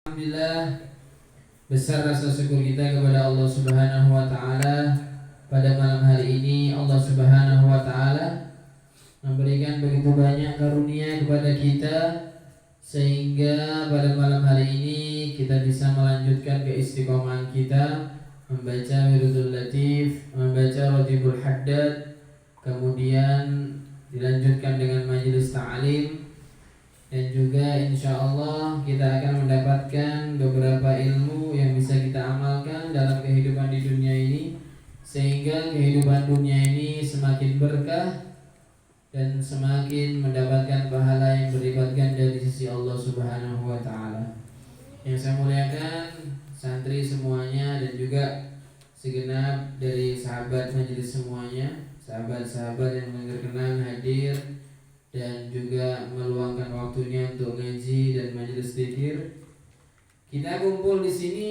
Alhamdulillah, besar rasa syukur kita kepada Allah Subhanahu wa taala. Pada malam hari ini Allah Subhanahu wa taala memberikan begitu banyak karunia kepada kita, sehingga pada malam hari ini kita bisa melanjutkan keistiqomahan kita membaca Wiridul Latif, membaca Ratibul Haddad, kemudian dilanjutkan dengan majelis ta'lim. Dan juga insya Allah kita akan mendapatkan beberapa ilmu yang bisa kita amalkan dalam kehidupan di dunia ini, sehingga kehidupan dunia ini semakin berkah dan semakin mendapatkan pahala yang berlipat ganda di sisi Allah Subhanahu wa taala. Yang saya muliakan santri semuanya dan juga segenap dari sahabat majelis semuanya, sahabat-sahabat yang berkenan hadir dan juga meluangkan waktunya untuk ngaji dan majelis zikir. Kita kumpul di sini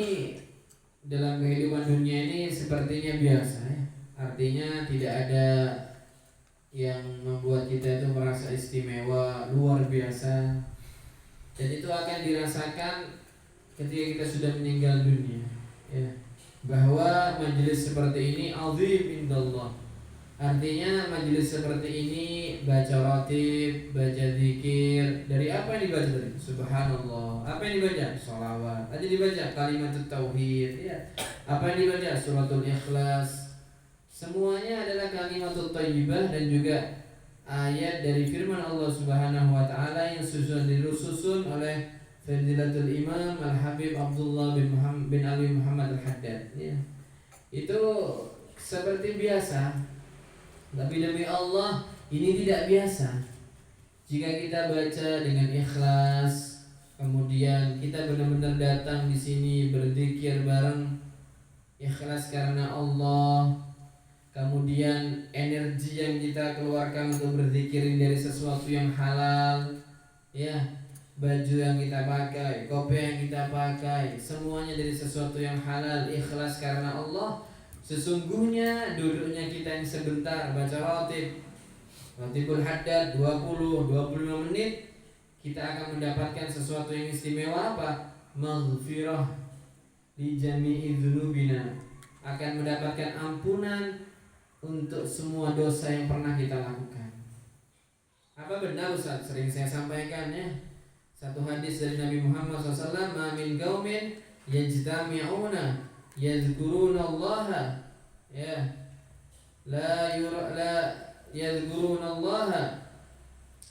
dalam kehidupan dunia ini sepertinya biasa ya. Artinya tidak ada yang membuat kita itu merasa istimewa, luar biasa. Dan itu akan dirasakan ketika kita sudah meninggal dunia ya. Bahwa majelis seperti ini azim indallah. Artinya majelis seperti ini baca ratib, baca zikir. Dari apa yang dibaca tadi? Subhanallah. Apa yang dibaca? Sholawat. Ada dibaca kalimat tauhid ya. Apa yang dibaca? Suratul Ikhlas. Semuanya adalah kalimat thayyibah dan juga ayat dari firman Allah Subhanahu wa taala yang disusun oleh Fadilatul Imam Al-Habib Abdullah bin Ali Muhammad Al-Haddad ya. Itu seperti biasa. Tapi demi Allah ini tidak biasa. Jika kita baca dengan ikhlas, kemudian kita benar-benar datang di sini berzikir bareng, ikhlas karena Allah, kemudian energi yang kita keluarkan untuk berzikir dari sesuatu yang halal, ya, baju yang kita pakai, kopi yang kita pakai, semuanya dari sesuatu yang halal, ikhlas karena Allah. Sesungguhnya duduknya kita yang sebentar baca Ratibul Haddad 20-25 menit, kita akan mendapatkan sesuatu yang istimewa apa? Maghfirah li jami'i dzunubina. Akan mendapatkan ampunan untuk semua dosa yang pernah kita lakukan. Apa benar Ustaz? Sering saya sampaikan ya. Satu hadis dari Nabi Muhammad SAW, "Ma min qaumin yajtami'una yadhkurunallaha ya la yadhkurunallaha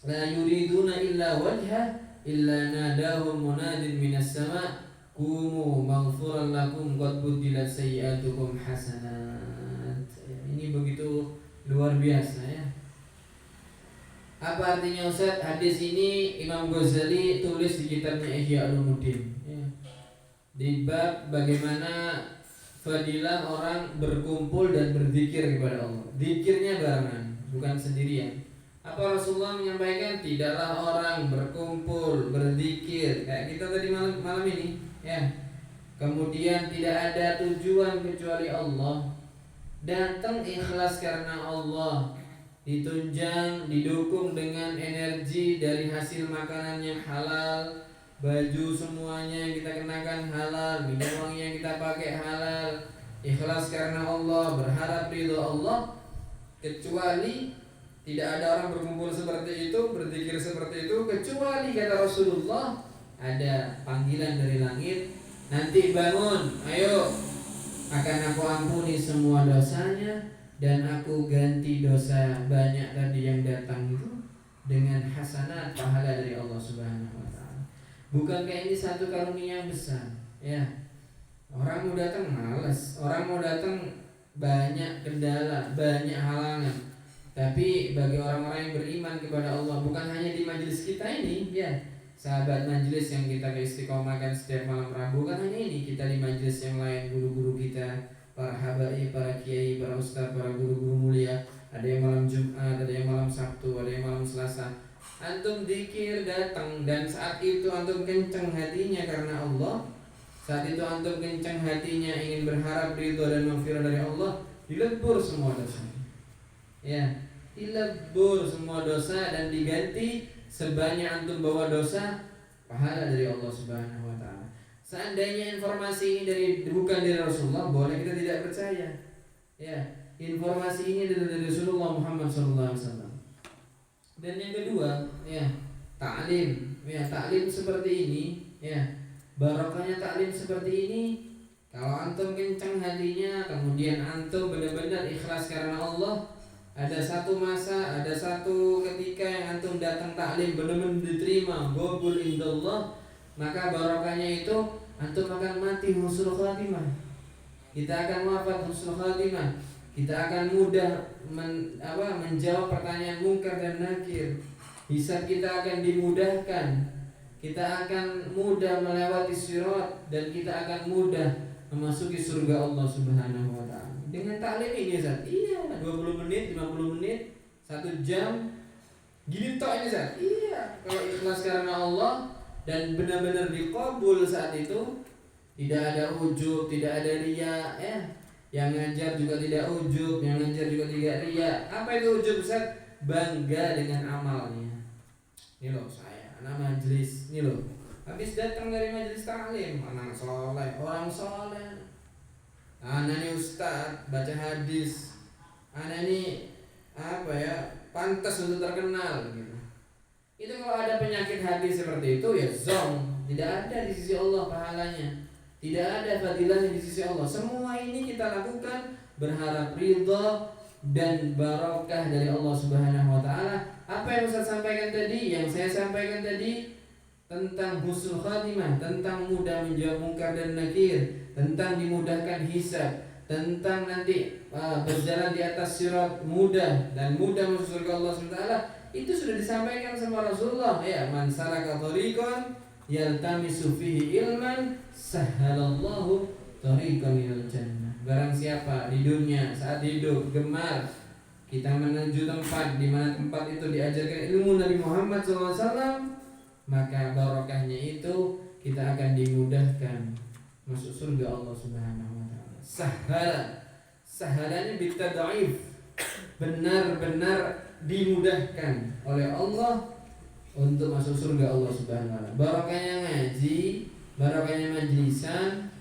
la yuriduna illa wajha illa nadahum munadin minas sama' qumu maghfuran lakum qad buddilat sayyi'atukum hasanat." Ini begitu luar biasa ya. Apa artinya Ustaz? Hadis ini Imam Ghazali tulis di kitabnya Ihya Ulumuddin ya. Di bab bagaimana fadilah orang berkumpul dan berzikir kepada Allah. Zikirnya barengan, bukan sendirian. Apa Rasulullah menyampaikan? Tidaklah orang berkumpul berzikir kayak kita tadi malam ini, ya. Kemudian tidak ada tujuan kecuali Allah. Datang ikhlas karena Allah. Ditunjang, didukung dengan energi dari hasil makanan yang halal. Baju semuanya yang kita kenakan halal, minum wangi yang kita pakai halal, ikhlas karena Allah, berharap ridho Allah. Kecuali tidak ada orang berkumpul seperti itu, berzikir seperti itu, kecuali kata Rasulullah ada panggilan dari langit, nanti bangun, ayo akan aku ampuni semua dosanya dan aku ganti dosa banyak tadi yang datang itu dengan hasanat pahala dari Allah Subhanahu wa taala. Bukankah ini satu karunia yang besar ya? Orang mau datang malas, orang mau datang banyak kendala, banyak halangan. Tapi bagi orang-orang yang beriman kepada Allah, bukan hanya di majelis kita ini ya, sahabat majelis yang kita istiqomahkan setiap malam Rabu, bukan hanya ini, kita di majelis yang lain, guru-guru kita, para habaib, para kiai, para ustaz, para guru-guru mulia. Ada yang malam Jumat, ada yang malam Sabtu, ada yang malam Selasa. Antum zikir datang dan saat itu antum kencang hatinya karena Allah. Saat itu antum kencang hatinya ingin berharap ridho dan maghfirah dari Allah, dilebur semua dosa. Ya, dilebur semua dosa dan diganti sebanyak antum bawa dosa, pahala dari Allah Subhanahu wa taala. Seandainya informasi ini bukan dari Rasulullah, boleh kita tidak percaya. Ya, informasi ini dari Rasulullah Muhammad SAW. Dan yang kedua, ya, ta'lim. Ya, ta'lim seperti ini, ya. Barokahnya ta'lim seperti ini, kalau antum kencang hatinya, kemudian antum benar-benar ikhlas karena Allah, ada satu masa, ada satu ketika yang antum datang taklim benar-benar diterima, qabul indallah, maka barokahnya itu antum akan mati husnul khatimah. Kita akan wafat husnul khatimah. Kita akan mudah menjawab pertanyaan mungkar dan nakir. Hisab kita akan dimudahkan. Kita akan mudah melewati sirat dan kita akan mudah memasuki surga Allah Subhanahu wa taala. Dengan taklim ini Ustaz. Iya, 20 menit, 50 menit, 1 jam. Gini tok ini Ustaz. Iya, kalau ikhlas karena Allah dan benar-benar dikabul saat itu, tidak ada ujub, tidak ada riya, ya. Yang ngajar juga tidak ujub, yang ngajar juga tidak riya. Apa itu ujub Ustaz? Bangga dengan amalnya. Ini loh saya, anak majelis, ini loh. Habis datang dari majelis taklim, anak soleh, orang soleh. Anak ini ustaz, baca hadis. Anak ini pantas untuk terkenal gitu. Itu kalau ada penyakit hati seperti itu ya zong, tidak ada di sisi Allah pahalanya. Tidak ada fadilahnya di sisi Allah. Semua ini kita lakukan berharap ridha dan barokah dari Allah Subhanahu wa taala. Apa yang Ustaz sampaikan tadi, yang saya sampaikan tadi tentang husnul khatimah, tentang mudah menjawab mungkar dan nakir, tentang dimudahkan hisab, tentang nanti berjalan di atas sirat mudah dan mudah masuk surga Allah SWT, itu sudah disampaikan sama Rasulullah. Ya, man salaka thariqan yaltamisu fihi ilman sahhalallahu thariqan ilal jannah. Barang siapa di dunia saat hidup gemar kita menuju tempat di mana tempat itu diajarkan ilmu Nabi Muhammad SAW, maka barokahnya itu kita akan dimudahkan masuk surga Allah Subhanahu wa taala. Sahalanya bitad'if, benar-benar dimudahkan oleh Allah untuk masuk surga Allah Subhanahu wa taala. Barokahnya ngaji, barokahnya majlisan,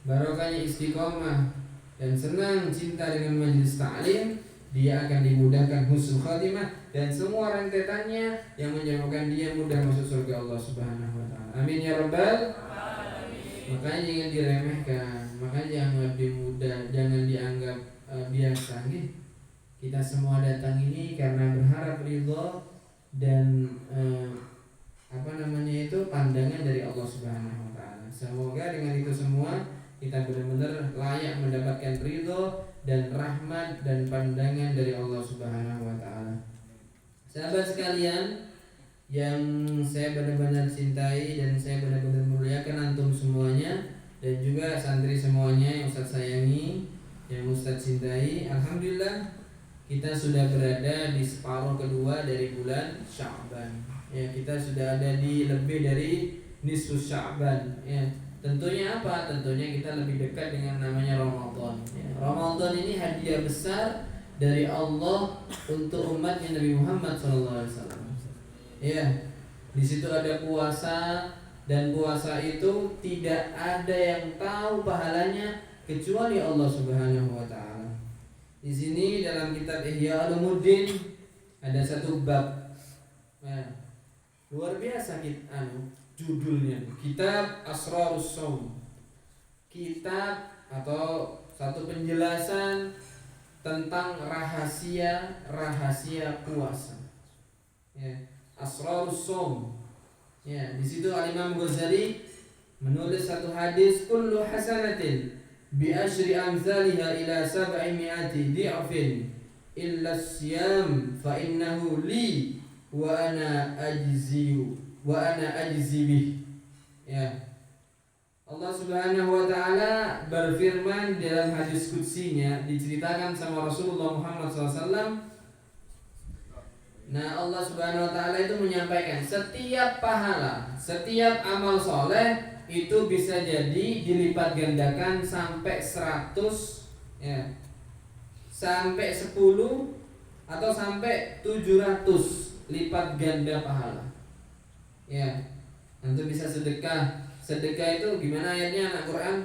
barokahnya istiqomah dan senang cinta dengan majlis ta'lim, dia akan dimudahkan husnul khatimah dan semua rentetannya yang menyebabkan dia mudah masuk surga Allah Subhanahu wa taala. Amin ya rabbal alamin. Makanya jangan diremehkan, makanya jangan dimudah, jangan dianggap biasa gitu. Kita semua datang ini karena berharap ridha dan pandangan dari Allah Subhanahu wa taala. Semoga dengan itu semua kita benar-benar layak mendapatkan ridho dan rahmat dan pandangan dari Allah Subhanahu wa taala. Sahabat sekalian yang saya benar-benar cintai dan saya benar-benar muliakan antum semuanya dan juga santri semuanya yang Ustaz sayangi, yang Ustaz cintai. Alhamdulillah kita sudah berada di separuh kedua dari bulan Sya'ban. Ya, kita sudah ada di lebih dari nisfu Sya'ban. Ya, tentunya apa? Tentunya kita lebih dekat dengan namanya Ramadan. Ya, Ramadan ini hadiah besar dari Allah untuk umatnya Nabi Muhammad SAW. Ya, di situ ada puasa dan puasa itu tidak ada yang tahu pahalanya kecuali Allah Subhanahu wa taala. Di sini dalam kitab Ihya Ulumuddin ada satu bab. Nah, luar biasa judulnya. Kitab Asrarus Shaum. Kitab atau satu penjelasan tentang rahasia puasa. Ya, Asrarus Shaum. Ya, di situ Al-Imam Ghazali menulis satu hadis, kullu hasanatin bi asyri amsalha ila 700 di'fin illa as-siyam fa innahu li wa ana ajzi bih. Ya, Allah Subhanahu wa taala berfirman dalam hadis qudsinya, diceritakan sama Rasulullah Muhammad SAW. Nah, Allah Subhanahu wa taala itu menyampaikan setiap pahala, setiap amal soleh itu bisa jadi dilipat gandakan sampai 100, ya, sampai 10 atau sampai 700 lipat ganda pahala. Ya, nanti bisa sedekah sedekah itu gimana ayatnya anak Quran?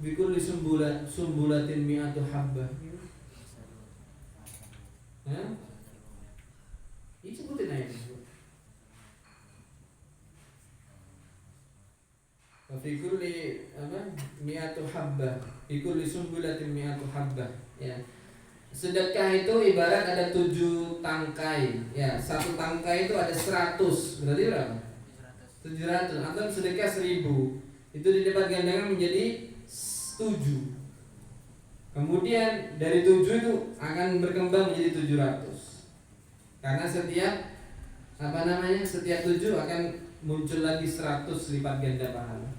Bikulli sumbulatin mi'atu habbah. Hah? Ini sebutin ayatnya. Fi kulli mi'atu habbah, fi kulli sumbulatin mi'atu habbah. Ya. Sedekah itu ibarat ada 7 tangkai. Ya, satu tangkai itu ada 100. Berarti berapa? 700. Atau sedekah 1000. Itu dilipat gandakan menjadi 7. Kemudian dari 7 itu akan berkembang menjadi 700. Karena setiap setiap 7 akan muncul lagi 100 lipat ganda pahala.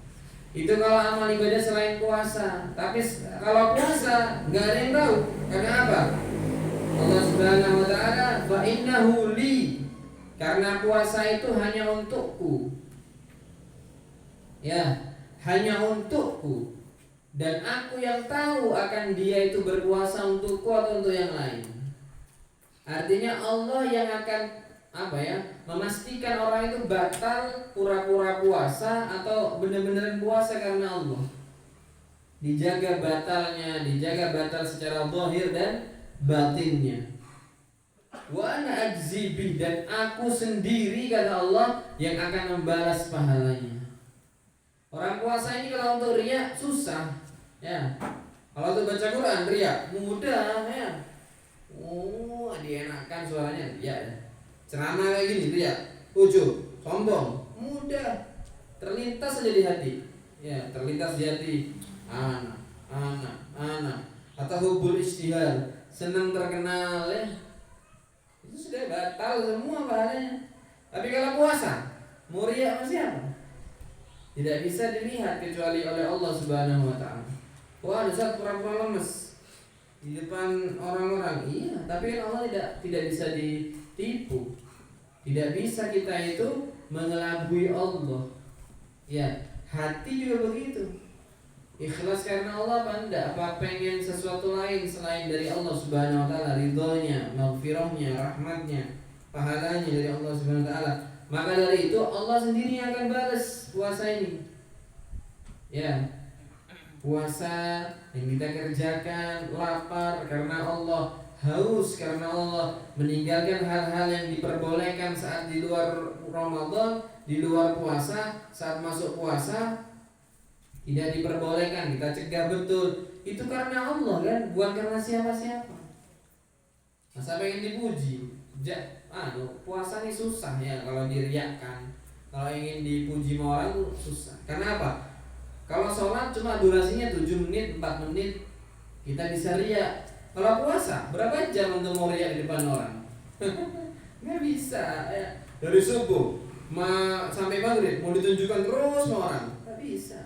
Itu kalau amal ibadah selain puasa. Tapi kalau puasa nggak ada yang tahu. Karena apa? Allah Subhanahu wa taala fa innahu li. Karena puasa itu hanya untukku. Ya, hanya untukku. Dan aku yang tahu akan dia itu berpuasa untukku atau untuk yang lain. Artinya Allah yang akan memastikan orang itu batal pura-pura puasa atau benar-benar puasa karena Allah. Dijaga batalnya, dijaga batal secara zahir dan batinnya. Wa ana ajzibi, dan aku sendiri kata Allah yang akan membalas pahalanya. Orang puasa ini kalau untuk riya susah, ya. Kalau untuk baca Quran riya mudah, ya. Oh, dienakan suaranya riya, ya. Ceramah kayak gini riya, ujub, sombong, mudah. Terlintas saja di hati. Ya, terlintas di hati. Anak. Atau hubul istihar, senang terkenal, ya. Itu sudah batal semua pahalanya. Tapi kalau puasa, mau riya sama siapa? Tidak bisa dilihat kecuali oleh Allah Subhanahu wa taala. Wah, Ustaz pura-pura lemes di depan orang-orang. Iya, tapi kan Allah tidak bisa ditipu. Tidak bisa kita itu mengelabui Allah. Ya, hati juga begitu. Ikhlas karena Allah apa enggak? Apa pengen sesuatu lain selain dari Allah Subhanahu wa taala, ridhonya, maghfirahnya, rahmatnya, pahalanya dari Allah Subhanahu wa taala. Maka dari itu Allah sendiri yang akan balas puasa ini. Ya. Puasa yang kita kerjakan, lapar karena Allah, haus karena Allah, meninggalkan hal-hal yang diperbolehkan saat di luar Ramadan, di luar puasa, saat masuk puasa tidak diperbolehkan, kita cegah betul. Itu karena Allah kan, bukan karena siapa-siapa. Masa pengen dipuji? Puasa ini susah ya kalau diriakan. Kalau ingin dipuji sama orang itu susah. Karena apa? Kalau sholat cuma durasinya 7 menit, 4 menit, kita bisa riak. Kalau puasa, berapa jam untuk mau riak di depan orang? Nggak bisa ya. Dari subuh sampai maghrib mau ditunjukkan terus sama orang, nggak bisa.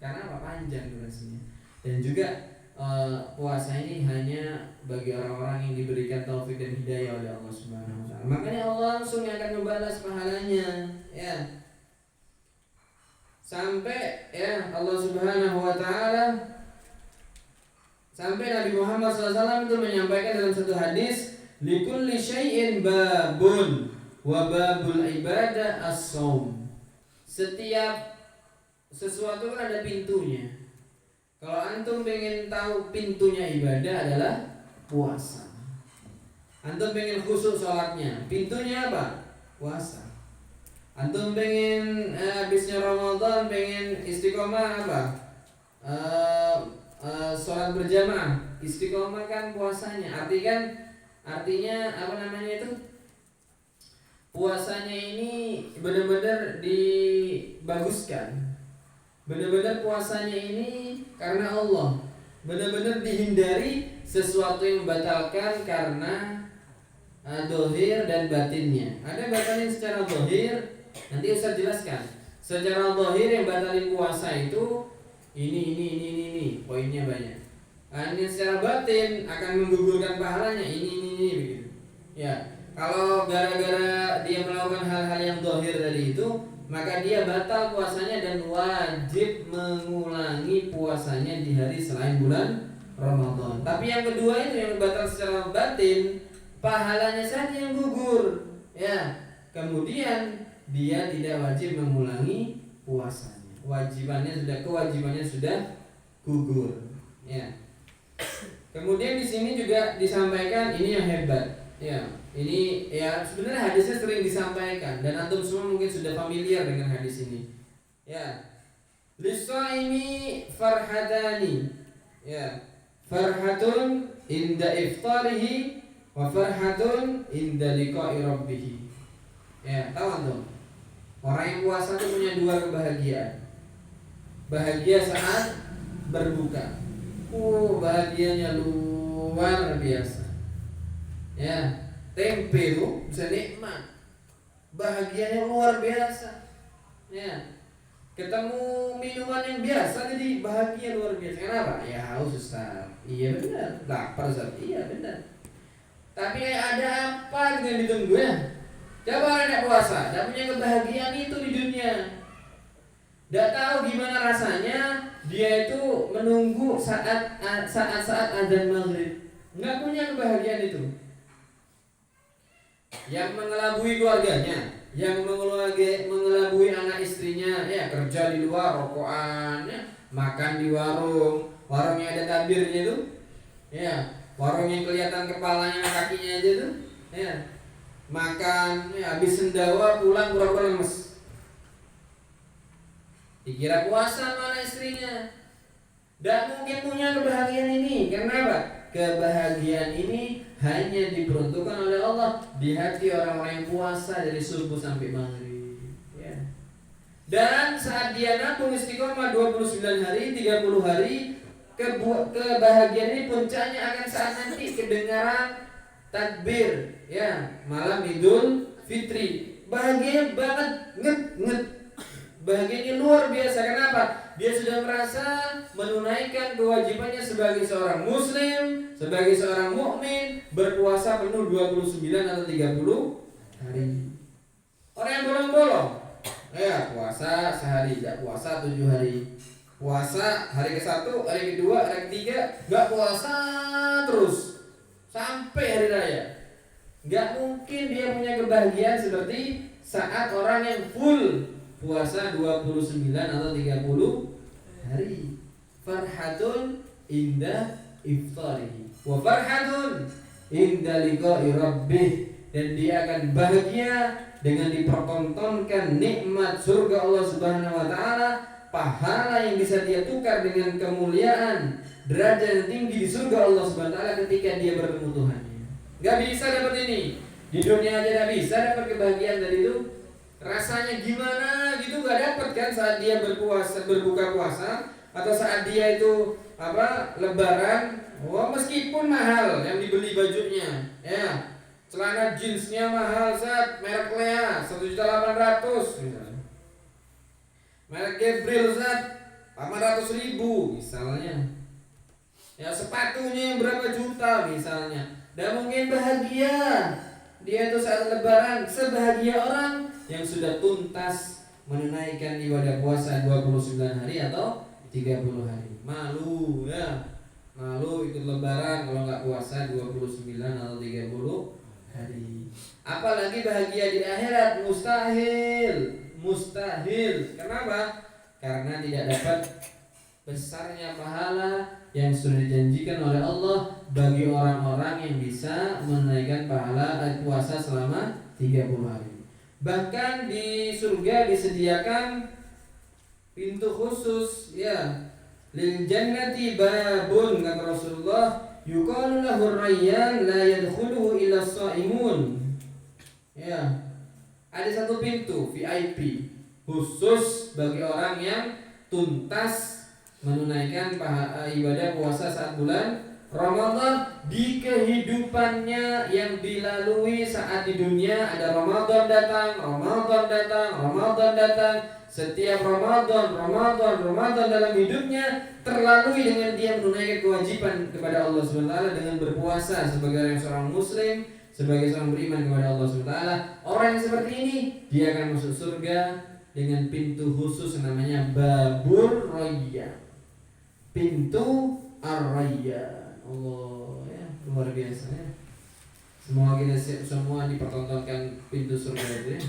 Karena apa? Panjang durasinya. Dan juga puasa ini hanya bagi orang-orang yang diberikan taufik dan hidayah oleh Allah Subhanahu wa taala. Makanya Allah langsung akan membalas pahalanya, ya. Sampai ya Allah Subhanahu wa taala, sampai Nabi Muhammad SAW itu menyampaikan dalam satu hadis, likulli syai'in babun wa babul ibadah as-shaum. Setiap sesuatu kan ada pintunya. Kalau antum pengen tahu pintunya ibadah adalah puasa. Antum pengen khusyuk sholatnya, pintunya apa? Puasa. Antum pengen habisnya Ramadan pengen istiqomah apa? Sholat berjamaah, istiqomah kan puasanya. Artinya apa namanya itu? Puasanya ini benar-benar dibaguskan. Benar-benar puasanya ini karena Allah. Benar-benar dihindari sesuatu yang membatalkan karena dohir dan batinnya. Ada batalin secara dohir, nanti Ustaz jelaskan. Secara dohir yang batalin puasa itu ini poinnya banyak. Ini secara batin akan menggugurkan pahalanya ini begitu. Ya, kalau gara-gara dia melakukan hal-hal yang dohir tadi itu, maka dia batal puasanya dan wajib mengulangi puasanya di hari selain bulan Ramadan. Tapi yang kedua itu yang batal secara batin, pahalanya saja yang gugur. Ya, kemudian dia tidak wajib mengulangi puasanya. Kewajibannya sudah gugur. Ya. Kemudian di sini juga disampaikan ini yang hebat. Ya, ini ya sebenarnya hadisnya sering disampaikan dan antum semua mungkin sudah familiar dengan hadis ini. Ya. Lisaimi farhatani. Ya. Farhatun inda iftarihi wa farhatun inda liqa'i rabbih. Ya, tahu antum? Orang yang puasa itu punya dua kebahagiaan. Bahagia saat berbuka. Bahagianya luar biasa. Ya, tempe itu bisa nikmat. Bahagianya luar biasa. Ya. Ketemu minuman yang biasa jadi bahagia luar biasa. Kenapa? Ya haus Ustaz. Iya benar. Lapar Ustaz. Iya benar. Tapi ada apa dengan ditunggu ya? Coba orang puasa, tidak punya kebahagiaan itu di dunia. Tidak tahu gimana rasanya dia itu menunggu saat azan maghrib. Nggak punya kebahagiaan itu. Yang mengelabui keluarganya, yang mengelabui anak istrinya, ya kerja di luar, rokokan, ya, makan di warung, warungnya ada tabirnya tuh, ya warung yang kelihatan kepalanya kakinya aja tuh, ya makan, ya habis sendawa pulang pura-pura lemes. Dikira puasa mana istrinya. Tidak mungkin punya kebahagiaan ini. Kenapa? Kebahagiaan ini hanya diperuntukkan oleh Allah di hati orang-orang yang puasa dari subuh sampai maghrib. Ya. Dan saat dia nabung istiqomah 29 hari, 30 hari, kebahagiaan ini puncaknya akan saat nanti kedengaran takbir, ya malam Idul Fitri. Bahagia banget, nget. Bahagianya luar biasa. Kenapa? Dia sudah merasa menunaikan kewajibannya sebagai seorang muslim, sebagai seorang mukmin, berpuasa penuh 29 atau 30 hari. Orang yang bolong-bolong, ya puasa sehari, tidak puasa 7 hari. Puasa hari ke-1, hari ke-2, hari ke-3, enggak puasa terus sampai hari raya. Enggak mungkin dia punya kebahagiaan seperti saat orang yang full puasa 29 atau 30 hari. Farhatun inda iftarihi wa farhatun inda liqa'i rabbih. Dan dia akan bahagia dengan dipertontonkan nikmat surga Allah Subhanahu wa taala, pahala yang bisa dia tukar dengan kemuliaan, derajat yang tinggi di surga Allah Subhanahu wa taala ketika dia bertemu Tuhan. Enggak bisa dapat ini. Di dunia aja enggak bisa dapat kebahagiaan dari itu. Rasanya gimana gitu gak dapat kan saat dia berbuka puasa atau saat dia itu lebaran. Meskipun mahal yang dibeli bajunya, ya celana jeansnya mahal saat merek Lea 1.800.000 misalnya, merek Gabriel saat 800.000 misalnya, ya sepatunya yang berapa juta misalnya. Dan mungkin bahagia dia itu saat lebaran sebahagia orang yang sudah tuntas menunaikan ibadah puasa 29 hari atau 30 hari. Malu ya. Malu ikut lebaran kalau nggak puasa 29 atau 30 hari. Apalagi bahagia di akhirat, mustahil. Kenapa? Karena tidak dapat besarnya pahala yang sudah dijanjikan oleh Allah bagi orang-orang yang bisa menunaikan pahala puasa selama 30 hari. Bahkan di surga disediakan pintu khusus, ya. Lil jannati babun, kata Rasulullah, yuqalu lahu rayyan la yadkhuluhu illa shaimun. Ya. Ada satu pintu VIP khusus bagi orang yang tuntas menunaikan ibadah puasa saat bulan Ramadan. Di kehidupannya yang dilalui saat di dunia ada Ramadan datang. Setiap Ramadan dalam hidupnya terlalui dengan dia menunaikan kewajiban kepada Allah SWT dengan berpuasa sebagai seorang muslim, sebagai seorang beriman kepada Allah SWT. Orang yang seperti ini dia akan masuk surga dengan pintu khusus namanya Babur Rayyan, pintu Ar-Rayyan. Allah, ya luar biasa ya. Semoga kita semua dipertontonkan pintu surga itu ya.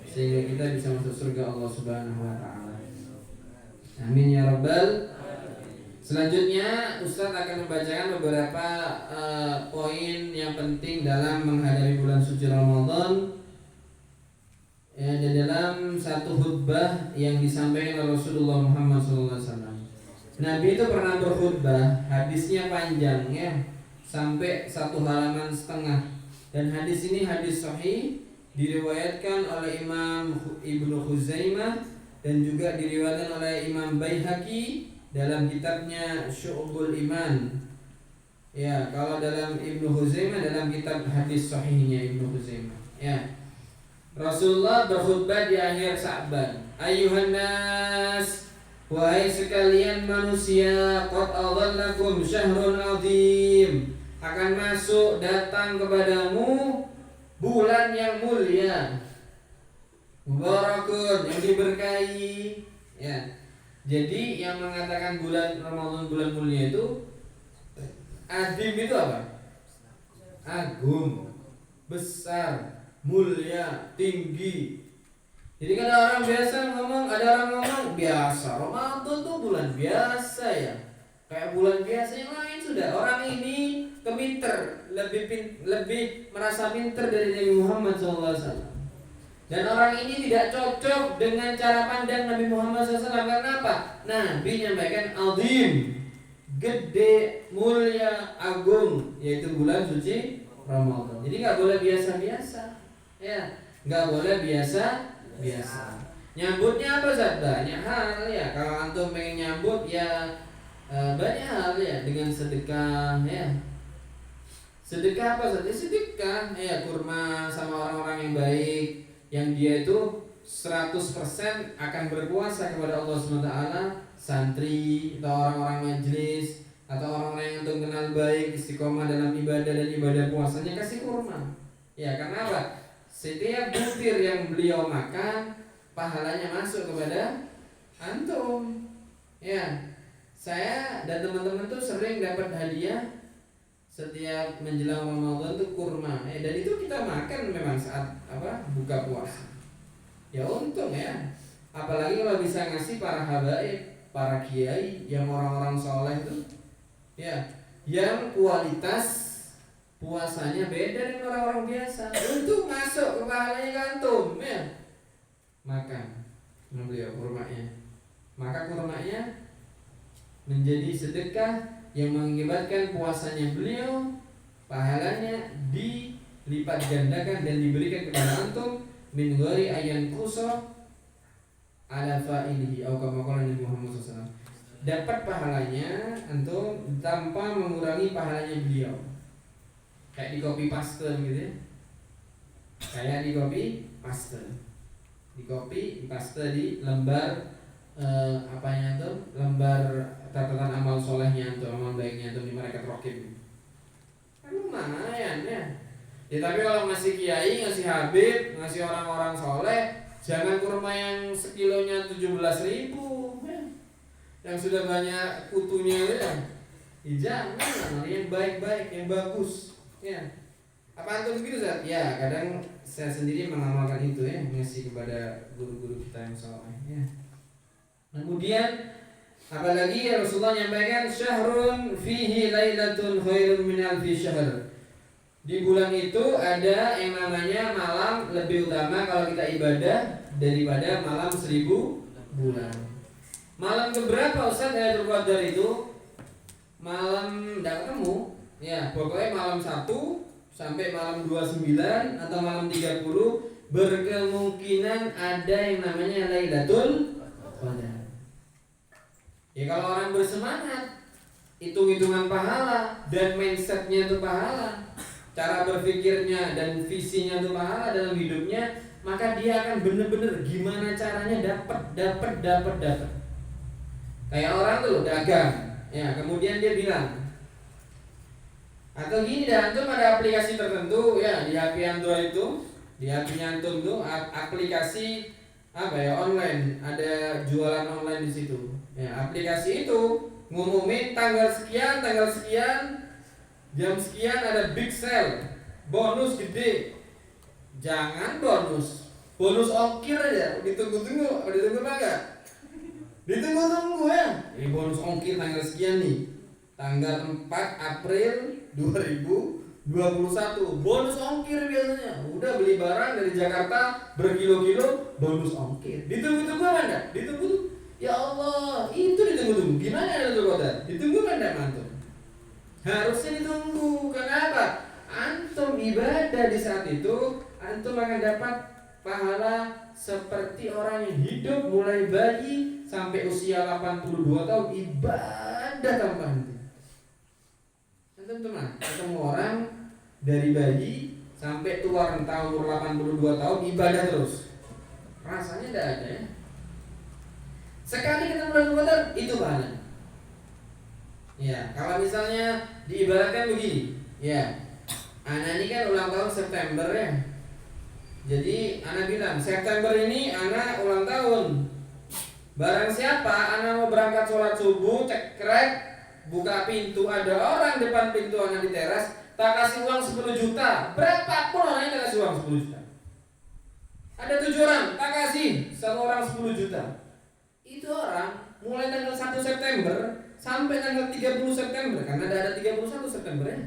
sehingga kita bisa masuk surga Allah Subhanahu wa taala. Amin ya rabbal. Selanjutnya Ustaz akan membacakan beberapa poin yang penting dalam menghadapi bulan suci Ramadan. Ya, di dalam satu khutbah yang disampaikan oleh Rasulullah Muhammad SAW. Nabi itu pernah berkhutbah, hadisnya panjang ya, sampai 1,5 halaman. Dan hadis ini hadis sahih, diriwayatkan oleh Imam Ibnu Khuzaimah dan juga diriwayatkan oleh Imam Baihaqi dalam kitabnya Syu'bul Iman. Ya, kalau dalam Ibnu Khuzaimah dalam kitab hadis sahihnya Ibnu Khuzaimah. Ya. Rasulullah berkhutbah di akhir Sa'ban. Ayuhan nas, wahai sekalian manusia, qad adhallakum syahrun azim. Akan masuk datang kepadamu bulan yang mulia, mubarakun, yang diberkahi. Ya. Jadi yang mengatakan bulan Ramadan bulan mulia itu azim itu apa? Agung, besar, mulia, tinggi. Jadi kan orang biasa ngomong, ada orang ngomong biasa, Ramadan tuh bulan biasa ya, kayak bulan biasa yang lain sudah. Orang ini kepinter, lebih merasa pinter dari Nabi Muhammad SAW. Dan orang ini tidak cocok dengan cara pandang Nabi Muhammad SAW. Karena apa? Nabi menyampaikan azim, gede, mulia, agung, yaitu bulan suci Ramadan. Jadi nggak boleh biasa-biasa. Ya, nggak boleh biasa-biasa. Nyambutnya apa Zat? Banyak hal ya. Kalau antum pengen nyambut ya banyak hal ya, dengan sedekah ya. Sedekah apa Zat? Ya sedekah ya, kurma sama orang-orang yang baik, yang dia itu 100% akan berpuasa kepada Allah SWT. Santri atau orang-orang majelis atau orang-orang yang antum kenal baik, istiqomah dalam ibadah dan ibadah puasanya, kasih kurma. Ya, karena apa? Setiap butir yang beliau makan, pahalanya masuk kepada antum. Ya, saya dan teman-teman tuh sering dapat hadiah setiap menjelang Ramadan tuh kurma. Dan itu kita makan memang saat buka puasa. Ya untung ya. Apalagi kalau bisa ngasih para habaib, para kiai, yang orang-orang soleh itu, ya, yang kualitas puasanya beda dengan orang-orang biasa. Untuk masuk ke pahalanya kantum ya. Makan beliau kurmanya. Maka kurmanya menjadi sedekah yang mengakibatkan puasanya beliau, pahalanya dilipat gandakan dan diberikan kepada antum min ghairi ayyan qusa ala fa'ilihi atau kama qala Nabi Muhammad SAW. Dapat pahalanya antum tanpa mengurangi pahalanya beliau. Kayak di copy paste gitu ya. Kayak di copy paste. Di copy paste di lembar apanya tuh? Lembar catatan amal solehnya tuh, amal baiknya tuh di mereka rokib. Kan lumayan ya. Ya tapi kalau ngasih kiai, ngasih habib, ngasih orang-orang soleh, jangan kurma yang sekilonya 17.000 ya. Yang sudah banyak kutunya ya. Jangan, yang baik-baik, yang bagus. Ya, apa antum begitu Zat? Ya, kadang saya sendiri mengamalkan itu ya, ngasih kepada guru-guru kita yang soleh. Ya. Kemudian apalagi ya, Rasulullah menyampaikan syahrun fihi lailatun khairun min alfi syahr. Di bulan itu ada yang namanya malam lebih utama kalau kita ibadah daripada malam 1000 bulan. Malam keberapa Ustaz Lailatul Qadar itu? Malam tidak ketemu. Ya, pokoknya malam 1 sampai malam 29 atau malam 30 berkemungkinan ada yang namanya Lailatul Qadar. Ya kalau orang bersemangat, hitung-hitungan pahala dan mindsetnya itu pahala, cara berpikirnya dan visinya itu pahala dalam hidupnya, maka dia akan benar-benar gimana caranya dapat. Kayak orang tuh dagang, ya kemudian dia bilang, atau gini dah, antum ada aplikasi tertentu ya di HP Android itu, di HP antum tuh aplikasi online, ada jualan online di situ. Ya, aplikasi itu ngumumin tanggal sekian, jam sekian ada big sale, bonus gede. Jangan bonus, Bonus ongkir aja ditunggu-tunggu apa enggak? Ditunggu-tunggu ya. Ini bonus ongkir tanggal sekian nih. Tanggal 4 April 2021. Bonus ongkir biasanya. Udah beli barang dari Jakarta berkilo-kilo, bonus ongkir. Ditunggu-tunggu apa enggak? Ditunggu. Ya Allah, itu ditunggu-tunggu. Gimana ya Lailatul Qadar? Ditunggu kan enggak antum? Harusnya ditunggu. Kenapa? Antum ibadah di saat itu, antum akan dapat pahala seperti orang yang hidup mulai bayi sampai usia 82 tahun ibadah tanpa henti. Antum pernah ketemu orang dari bayi sampai tua renta umur 82 tahun ibadah terus? Rasanya tidak ada ya. Sekali ketemu Lailatul Qadar itu pahala. Ya, kalau misalnya diibaratkan begini, ya. Anak ini kan ulang tahun September ya. Jadi anak bilang September ini anak ulang tahun. Barang siapa anak mau berangkat sholat subuh, cekrek, buka pintu, ada orang depan pintu anak di teras, tak kasih uang 10 juta. Berapapun orangnya tak kasih uang 10 juta. Ada 7 orang, tak kasih 1 orang 10 juta. Itu orang mulai tanggal 1 September sampai tanggal 30 September, karena ada 31 September ya.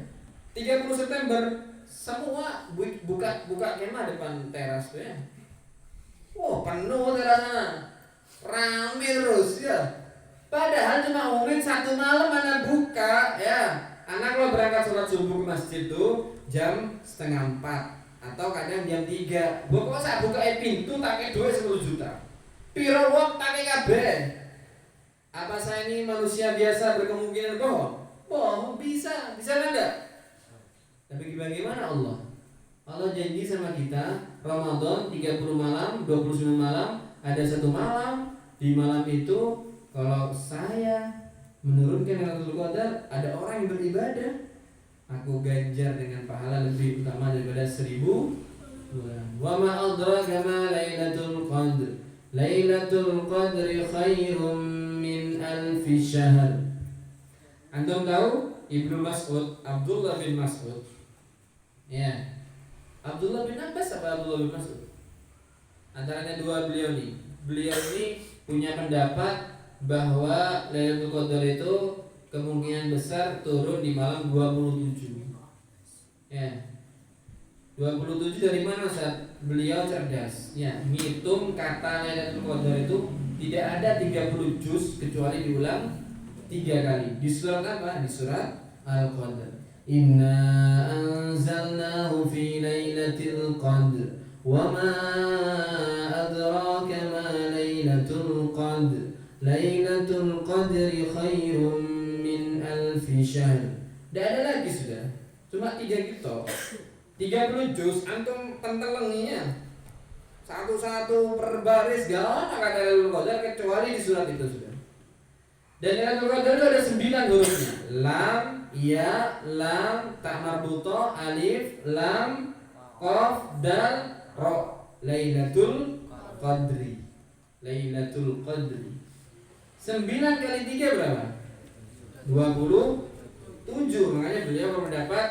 30 September semua buka kemah depan teras tuh ya. Wow, penuh terasnya. Rame terus ya. Padahal cuma mungkin 1 malam anak buka ya. Anak lo berangkat sholat subuh ke masjid tuh jam 3:30 atau kadang jam 3. Pokoknya saya buka pintu tak duit 10 juta. Piro wong tak kabeh. Apa saya ini manusia biasa berkemungkinan bohong? Bohong bisa enggak? Tapi bagaimana Allah? Allah janji sama kita Ramadan 30 malam, 29 malam, ada 1 malam. Di malam itu kalau saya menurunkan Lailatul Qadar, ada orang yang beribadah, aku ganjar dengan pahala lebih utama daripada 1000 bulan. Wa ma adraka ma Lailatul Qadr. Lailatul Qadri khairum min alfi syahr. Antum tahu Ibnu Mas'ud, Abdullah bin Mas'ud. Ya, Abdullah bin Abbas apa Abdullah bin Mas'ud? Antaranya dua beliau nih. Beliau ini punya pendapat bahwa Lailatul Qadar itu kemungkinan besar turun di malam 27. Ya. 27 dari mana Ustaz? Beliau cerdas. Ya, ngitung kata Lailatul Qadar itu tidak ada 30 juz kecuali diulang 3 kali. Di surat apa? Di surat Al-Qadar. Inna anzalnahu fi lailatul qadr wa ma adraka ma lailatul qadr lailatul qadri khairum min alfi syahr. Tidak ada lagi sudah. Cuma 3 gitu. 30 juz antum tentelenginya satu-satu per baris gak ada kata Lailatul Qadar kecuali di surat itu sudah. Dan Lailatul Qadar itu ada 9 hurufnya. Lam, ya, lam, ta marbuto, alif, lam, qaf, dal, ro. Lailatul Qadri. Lailatul Qadri. 9 kali 3 berapa? 27. Makanya beliau mendapat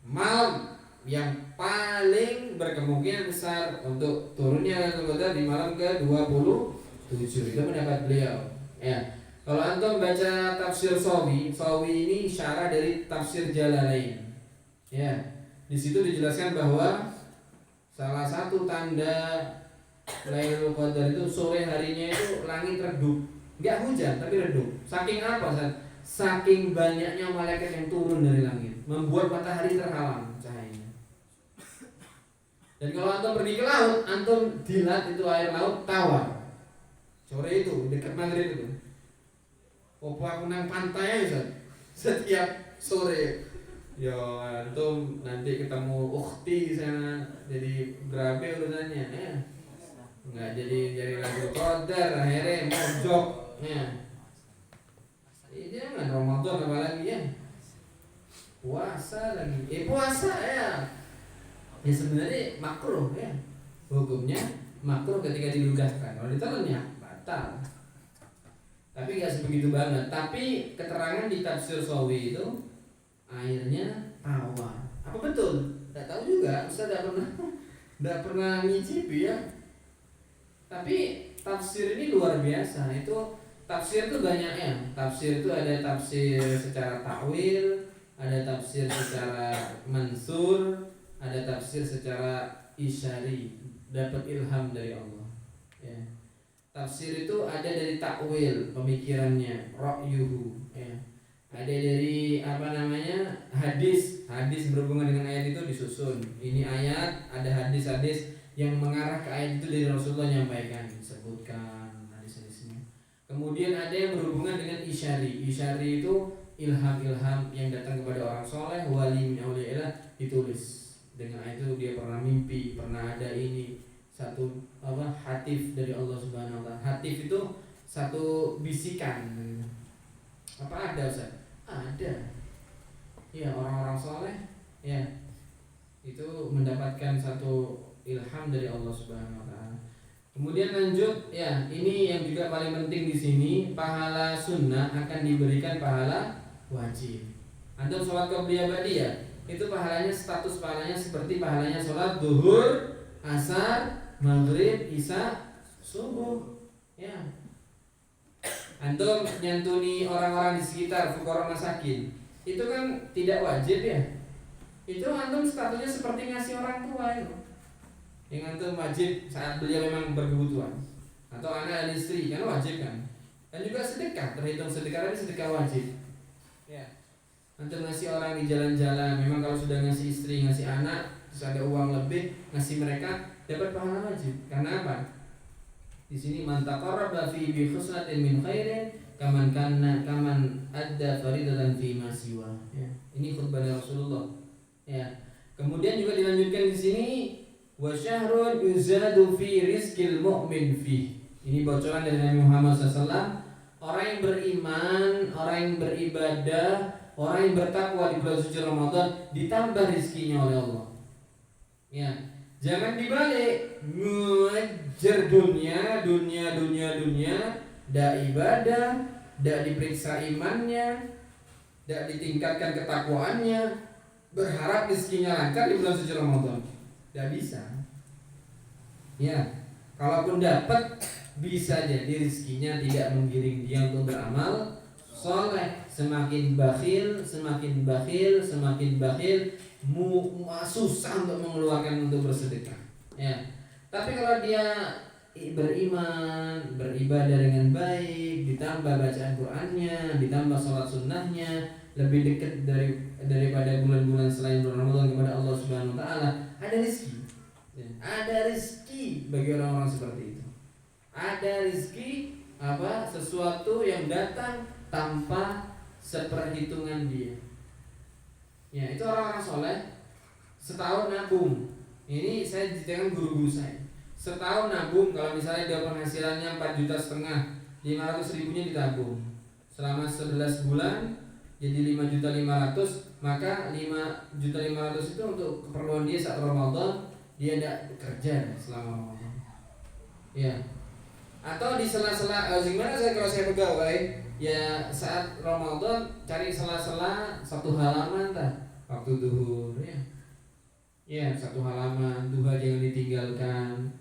malam yang paling berkemungkinan besar untuk turunnya Lailatul Qadar di malam ke-27. Itu pendapat beliau. Ya. Kalau antum baca tafsir Sawi ini syarah dari tafsir Jalalain. Ya. Di situ dijelaskan bahwa salah satu tanda Lailatul Qadar itu sore harinya itu langit redup. Enggak hujan tapi redup. Saking apa, Ustaz? Saking banyaknya malaikat yang turun dari langit, membuat matahari terhalang cahayanya. Dan kalau antum pergi ke laut, antum dilat itu air laut tawar. Sore itu dekat maghrib itu. Opo aku nang pantai aja setiap sore. Ya antum nanti ketemu ukhti di sana, jadi berabe urusannya ya. Enggak jadi Lailatul Qadar akhirnya mojok ya. Ini jangan Ramadan apalagi ya. Puasa lagi. Puasa ya. Ya sebenarnya makruh ya. Hukumnya makruh ketika diludahkan. Kalau ditelan ya batal. Tapi gak sebegitu banget. Tapi keterangan di tafsir Sawi itu airnya tawar. Apa betul? Tidak tahu juga. Ustaz tidak pernah Tidak pernah ngicipi ya. Tapi tafsir ini luar biasa. Itu tafsir itu banyaknya. Tafsir itu ada tafsir secara takwil, ada tafsir secara mansur, ada tafsir secara isyari, dapat ilham dari Allah. Ya. Tafsir itu ada dari takwil, pemikirannya, ra'yuhu, ya. Ada dari hadis berhubungan dengan ayat itu disusun. Ini ayat, ada hadis-hadis yang mengarah ke ayat itu dari Rasulullah menyampaikan, disebutkan hadis-hadisnya. Kemudian ada yang berhubungan dengan isyari. Isyari itu ilham-ilham yang datang kepada orang soleh, wali min auliyaillah, ditulis. Dengan ayat itu dia pernah mimpi, pernah ada ini, satu hatif dari Allah Subhanahu wa taala. Hatif itu satu bisikan. Apa ada Ustaz? Ada. Ya, orang-orang soleh ya itu mendapatkan satu ilham dari Allah Subhanahu wa taala. Kemudian lanjut ya, ini yang juga paling penting di sini, pahala sunnah akan diberikan pahala wajib. Antum sholat qobliyah ba'diyah, itu pahalanya, status pahalanya seperti pahalanya sholat zuhur, asar, maghrib, isya, subuh. Ya. Antum nyantuni orang-orang di sekitar fuqara masakin, itu kan tidak wajib ya. Itu antum statusnya seperti ngasih orang tua itu. Yang antum wajib saat beliau memang berkebutuhan. Atau anak dan istri kan wajib kan. Dan juga sedekah, terhitung sedekah, tapi sedekah wajib. Ya. Antum ngasih orang di jalan-jalan, memang kalau sudah ngasih istri, ngasih anak, terus ada uang lebih, ngasih mereka, dapat pahala wajib. Karena apa? Di sini man taqarraba fi bi khuslatin min khairin kaman adda faridatan fi ma siwa. Ya. Ini khutbah Rasulullah. Ya. Kemudian juga dilanjutkan di sini wa syahrun yuzadu fi rizqil mu'min fi. Ini bocoran dari Nabi Muhammad SAW. Orang yang beriman, orang yang beribadah, orang yang bertakwa di bulan suci Ramadan ditambah rizkinya oleh Allah. Ya. Jangan dibalik, ngejar dunia, dak ibadah, dak diperiksa imannya, dak ditingkatkan ketakwaannya, berharap rezekinya lancar di bulan suci Ramadan. Dak bisa. Ya, kalaupun dapat, bisa jadi rezekinya tidak menggiring dia untuk beramal soleh. Semakin bakhil, susah untuk mengeluarkan untuk bersedekah. Ya. Tapi kalau dia beriman, beribadah dengan baik, ditambah bacaan Qur'annya, ditambah sholat sunnahnya, lebih dekat daripada bulan-bulan selain bulan Ramadan kepada Allah Subhanahu wa taala, ada rezeki. Ya. Ada rezeki bagi orang-orang seperti itu. Ada rezeki sesuatu yang datang tanpa seperhitungan dia. Ya, itu orang-orang soleh setahun nabung. Ini saya dengan guru-guru saya. Setahun nabung, kalau misalnya dia penghasilannya 4,5 juta, 500 ribunya ditabung. Selama 11 bulan jadi 5,5 juta, maka 5,5 juta itu untuk keperluan dia saat Ramadan. Dia tidak bekerja selama Ramadan. Ya. Atau di sela-sela gimana kalau saya pegawai, ya saat Ramadan cari sela-sela 1 halaman waktu duhur ya. Ya, 1 halaman duha jangan ditinggalkan.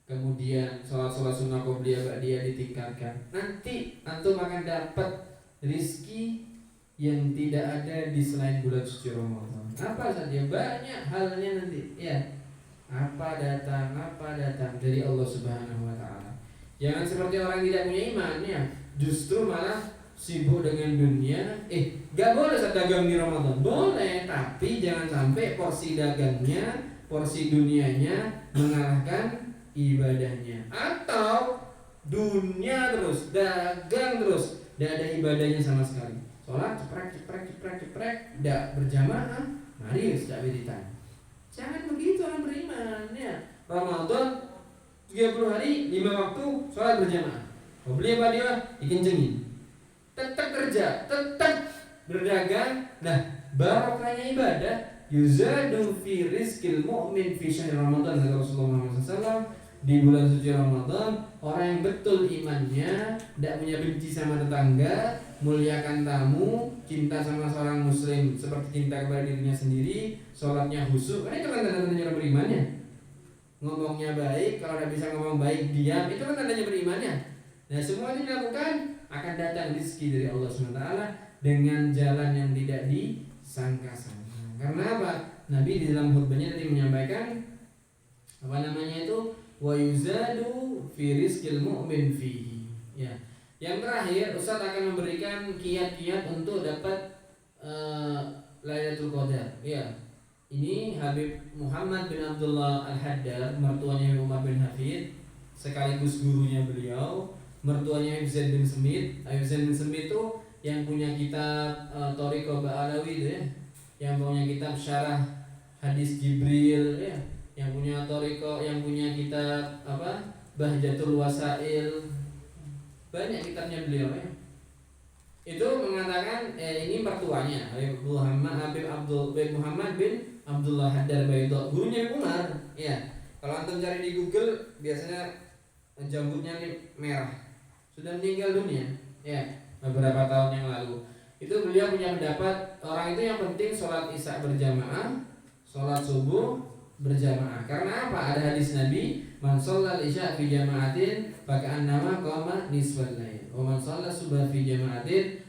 Kemudian sholat sunnah qobliyah ba'diyah ditingkatkan. Nanti antum akan dapat rizki yang tidak ada di selain bulan suci Ramadan. Apa saja, banyak halnya nanti ya. Apa datang dari Allah Subhanahu wa taala. Jangan seperti orang tidak punya iman ya, justru malah sibuk dengan dunia. Gak boleh dagang di Ramadan, boleh, tapi jangan sampai porsi dagangnya, porsi dunianya mengalahkan ibadahnya. Atau dunia terus, dagang terus, tidak ada ibadahnya sama sekali. Sholat ceprek, tidak berjamaah, mari tidak wiridan. Jangan begitu orang beriman ya. Ramadan 30 hari 5 waktu sholat berjamaah. Qobliyah ba'diyah dikencengin. Tetap kerja, tetap berdagang. Nah, barokahnya ibadah yuzadu fi rizqil mu'min fi syahr Ramadan, kata Rasulullah SAW. Di bulan suci Ramadan, orang yang betul imannya, tidak punya benci sama tetangga, muliakan tamu, cinta sama seorang muslim seperti cinta kepada dirinya sendiri, sholatnya khusyuk. Ini kan tanda-tanda orang berimannya. ngomongnya baik. Kalau tidak bisa ngomong baik, diam. Itu kan tandanya berimannya. Nah, semua ini dilakukan, akan datang rezeki dari Allah SWT dengan jalan yang tidak disangka-sangka. Karena apa? Nabi di dalam khutbahnya tadi menyampaikan wa yuzadu fi rizqil mu'min fihi. Ya. Yang terakhir, Ustaz akan memberikan kiat-kiat untuk dapat Lailatul Qadar. Ya. Ini Habib Muhammad bin Abdullah Al-Haddad, mertuanya Umar bin Hafid, sekaligus gurunya beliau, mertuanya Habib Zain bin Semit. Habib Zain bin Semit itu yang punya kitab Thariqah Ba'alawi itu ya, yang punya kitab syarah hadis Jibril ya, yang punya Thariqah, yang punya kitab Bahjatul Wasail, banyak kitabnya beliau ya. Itu mengatakan ini mertuanya Habib Muhammad bin Abdullah Haddad Baydha, gurunya Umar ya. Kalau antum cari di Google biasanya jambutnya ini merah, sudah meninggal dunia ya beberapa tahun yang lalu. Itu beliau punya pendapat orang itu yang penting sholat isya berjamaah, sholat subuh berjamaah. Karena apa? Ada hadis Nabi, man shallal isya fi jama'atin faka'annama qama nisfal lail, wa man shallal subha fi jama'atin